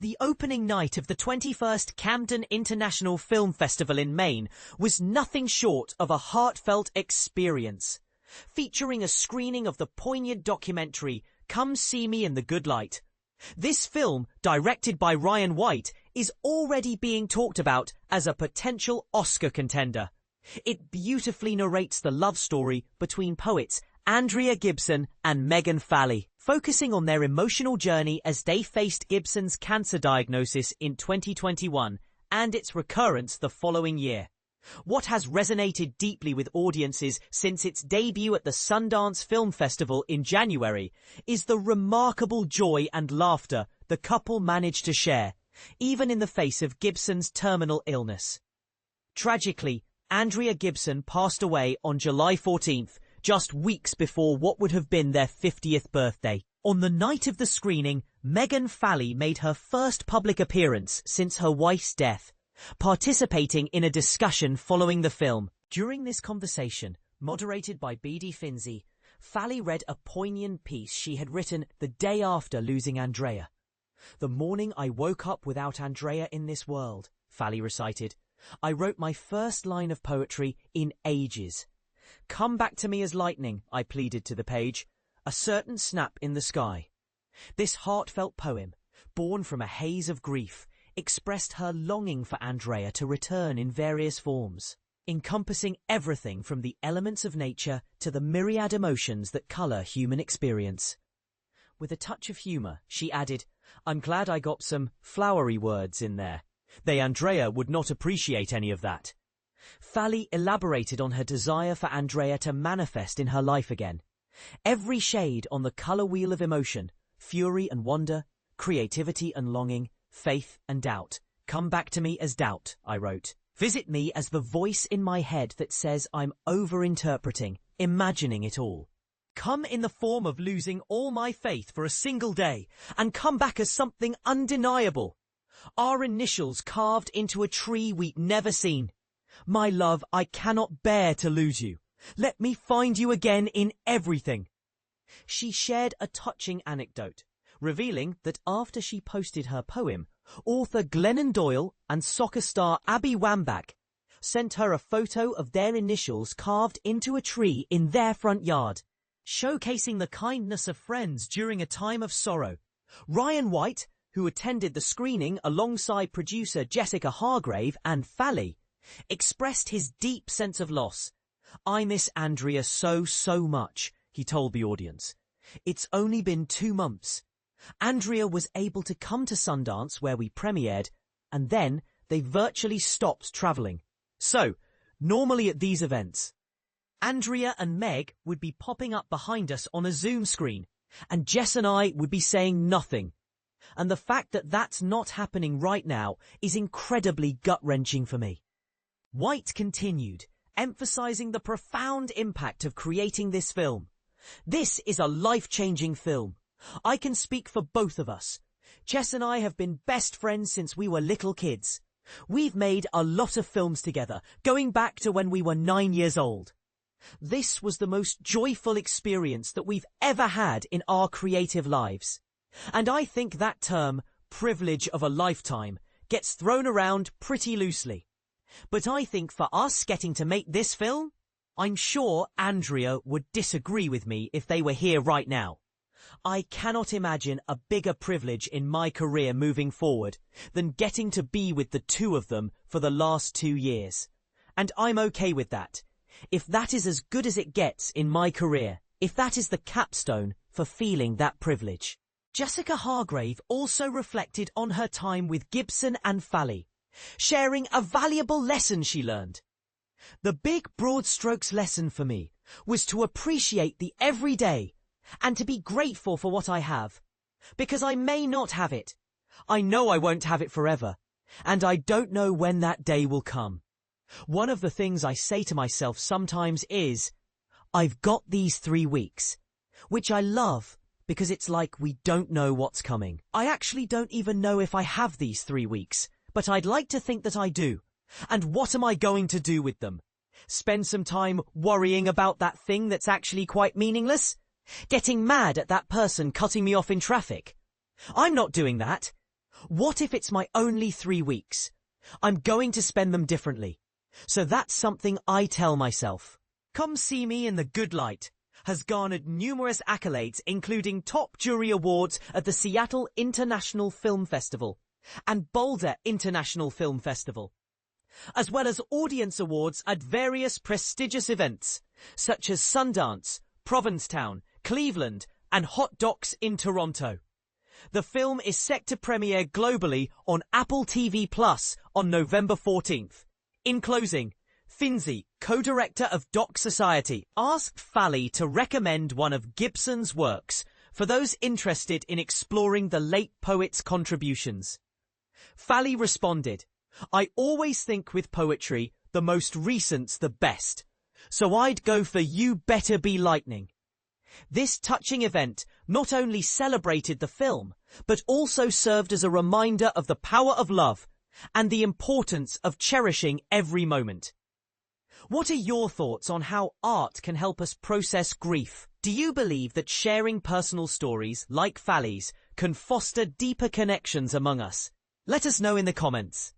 The opening night of the 21st Camden International Film Festival in Maine was nothing short of a heartfelt experience, featuring a screening of the poignant documentary Come See Me in the Good Light. This film, directed by Ryan White, is already being talked about as a potential Oscar contender. It beautifully narrates the love story between poets Andrea Gibson and Megan Falley, focusing on their emotional journey as they faced Gibson's cancer diagnosis in 2021 and its recurrence the following year. What has resonated deeply with audiences since its debut at the Sundance Film Festival in January is the remarkable joy and laughter the couple managed to share, even in the face of Gibson's terminal illness. Tragically, Andrea Gibson passed away on July 14th, just weeks before what would have been their 50th birthday. On the night of the screening, Megan Falley made her first public appearance since her wife's death, participating in a discussion following the film. During this conversation, moderated by B.D. Finzi, Falley read a poignant piece she had written the day after losing Andrea. "The morning I woke up without Andrea in this world," Falley recited, "I wrote my first line of poetry in ages. Come back to me as lightning," I pleaded to the page, "a certain snap in the sky." This heartfelt poem, born from a haze of grief, expressed her longing for Andrea to return in various forms, encompassing everything from the elements of nature to the myriad emotions that colour human experience. With a touch of humour, she added, "I'm glad I got some flowery words in there. Andrea would not appreciate any of that." Falley elaborated on her desire for Andrea to manifest in her life again. Every shade on the colour wheel of emotion, fury and wonder, creativity and longing, faith and doubt. "Come back to me as doubt," I wrote. "Visit me as the voice in my head that says I'm over-interpreting, imagining it all. Come in the form of losing all my faith for a single day, and come back as something undeniable. Our initials carved into a tree we'd never seen. My love, I cannot bear to lose you. Let me find you again in everything." She shared a touching anecdote, revealing that after she posted her poem, author Glennon Doyle and soccer star Abby Wambach sent her a photo of their initials carved into a tree in their front yard, showcasing the kindness of friends during a time of sorrow. Ryan White, who attended the screening alongside producer Jessica Hargrave and Falley, expressed his deep sense of loss. "I miss Andrea so much," he told the audience. "It's only been 2 months. Andrea was able to come to Sundance where we premiered, and then they virtually stopped travelling. So, normally at these events, Andrea and Meg would be popping up behind us on a Zoom screen, and Jess and I would be saying nothing. And the fact that that's not happening right now is incredibly gut-wrenching for me." White continued, emphasizing the profound impact of creating this film. "This is a life-changing film. I can speak for both of us. Jess and I have been best friends since we were little kids. We've made a lot of films together, going back to when we were 9 years old. This was the most joyful experience that we've ever had in our creative lives. And I think that term, privilege of a lifetime, gets thrown around pretty loosely. But I think for us getting to make this film, I'm sure Andrea would disagree with me if they were here right now. I cannot imagine a bigger privilege in my career moving forward than getting to be with the two of them for the last 2 years. And I'm okay with that. If that is as good as it gets in my career, if that is the capstone for feeling that privilege." Jessica Hargrave also reflected on her time with Gibson and Falley, sharing a valuable lesson she learned. "The big broad strokes lesson for me was to appreciate the everyday and to be grateful for what I have, because I may not have it. I know I won't have it forever, and I don't know when that day will come. One of the things I say to myself sometimes is, I've got these 3 weeks, which I love because it's like we don't know what's coming. I actually don't even know if I have these 3 weeks, but I'd like to think that I do. And what am I going to do with them? Spend some time worrying about that thing that's actually quite meaningless? Getting mad at that person cutting me off in traffic? I'm not doing that. What if it's my only 3 weeks? I'm going to spend them differently. So that's something I tell myself. Come See Me in the Good Light has garnered numerous accolades, including top jury awards at the Seattle International Film Festival and Boulder International Film Festival, as well as audience awards at various prestigious events, such as Sundance, Provincetown, Cleveland, and Hot Docs in Toronto. The film is set to premiere globally on Apple TV Plus on November 14th. In closing, Finzi, co-director of Doc Society, asked Falley to recommend one of Gibson's works for those interested in exploring the late poet's contributions. Falley responded, "I always think with poetry, the most recent's the best, so I'd go for You Better Be Lightning." This touching event not only celebrated the film, but also served as a reminder of the power of love and the importance of cherishing every moment. What are your thoughts on how art can help us process grief? Do you believe that sharing personal stories, like Falley's, can foster deeper connections among us? Let us know in the comments.